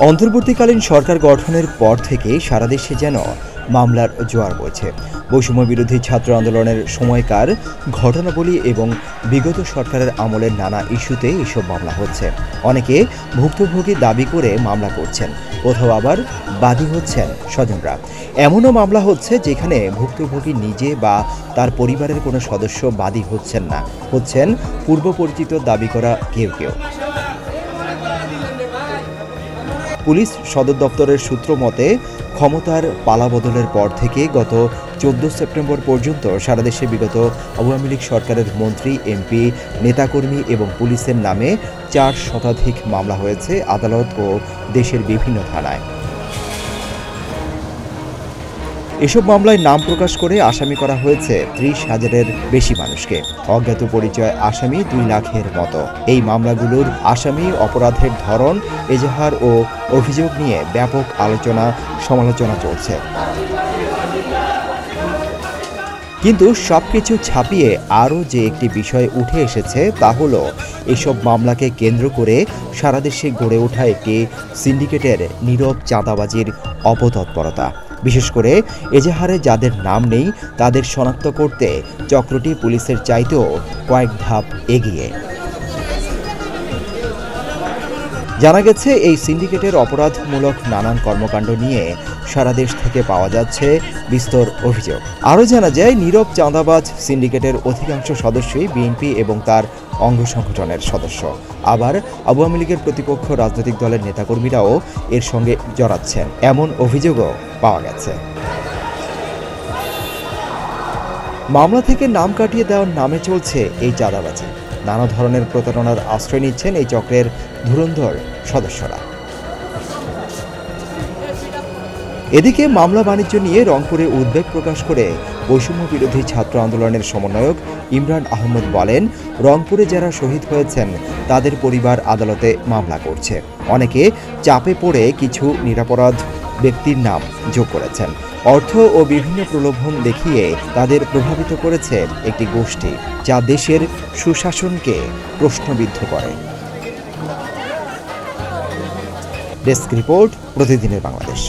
অন্তর্বর্তীকালীন সরকার গঠনের পর থেকে সারা দেশে যেন মামলার জোয়ার বইছে। বৈষম্য বিরোধী ছাত্র আন্দোলনের সময়কার ঘটনাবলী এবং বিগত সরকারের আমলের নানা ইস্যুতে এসব মামলা হচ্ছে। অনেকে ভুক্তভোগী দাবি করে মামলা করছেন, কোথাও আবার বাদী হচ্ছেন স্বজনরা। এমনও মামলা হচ্ছে যেখানে ভুক্তভোগী নিজে বা তার পরিবারের কোনো সদস্য বাদী হচ্ছেন না, হচ্ছেন পূর্ব পরিচিত দাবি করা কেউ কেউ। পুলিশ সদর দপ্তরের সূত্র মতে, ক্ষমতার পালাবদলের পর থেকে গত 14 সেপ্টেম্বর পর্যন্ত সারা দেশে বিগত আওয়ামী লীগ সরকারের মন্ত্রী, এমপি, নেতাকর্মী এবং পুলিশের নামে 4 শতাধিক মামলা হয়েছে আদালত ও দেশের বিভিন্ন থানায়। এসব মামলায় নাম প্রকাশ করে আসামি করা হয়েছে 30,000-এর বেশি মানুষকে। অজ্ঞাত পরিচয় আসামি 2 লাখের মতো। এই মামলাগুলোর আসামি, অপরাধের ধরন, এজাহার ও অভিযোগ নিয়ে ব্যাপক আলোচনা সমালোচনা চলছে। কিন্তু সবকিছু ছাপিয়ে আরও যে একটি বিষয় উঠে এসেছে তা হলো এসব মামলাকে কেন্দ্র করে সারা দেশে গড়ে ওঠা একটি সিন্ডিকেটের নীরব চাঁদাবাজির অপতৎপরতা। বিশেষ করে এজাহারে যাদের নাম নেই তাদের শনাক্ত করতে চক্রটি পুলিশের চাইতেও কয়েক ধাপ এগিয়ে। জানা গেছে, এই সিন্ডিকেটের অপরাধমূলক নানান কর্মকাণ্ড নিয়ে সারা দেশ থেকে পাওয়া যাচ্ছে বিস্তর অভিযোগ। আরও জানা যায়, নীরব চাঁদাবাজ সিন্ডিকেটের অধিকাংশ সদস্যই বিএনপি এবং তার অঙ্গ সংগঠনের সদস্য। আবার আওয়ামী লীগের প্রতিপক্ষ রাজনৈতিক দলের নেতাকর্মীরাও এর সঙ্গে জড়াচ্ছেন, এমন অভিযোগও পাওয়া গেছে। মামলা থেকে নাম কাটিয়ে দেওয়ার নামে চলছে এই চাঁদাবাজি। নানা ধরনের প্রতারণার আশ্রয় নিচ্ছেন এই চক্রের ধুরন্ধর সদস্যরা। এদিকে মামলা বাণিজ্য নিয়ে রংপুরে উদ্বেগ প্রকাশ করে বৈষম্য বিরোধী ছাত্র আন্দোলনের সমন্বয়ক ইমরান আহমদ বলেন, রংপুরে যারা শহীদ হয়েছেন তাদের পরিবার আদালতে মামলা করছে। অনেকে চাপে পড়ে কিছু নিরপরাধ ব্যক্তির নাম যোগ করেছেন। অর্থ ও বিভিন্ন প্রলোভন দেখিয়ে তাদের প্রভাবিত করেছে একটি গোষ্ঠী, যা দেশের সুশাসনকে প্রশ্নবিদ্ধ করে। ডেস্ক রিপোর্ট, প্রতিদিনের বাংলাদেশ।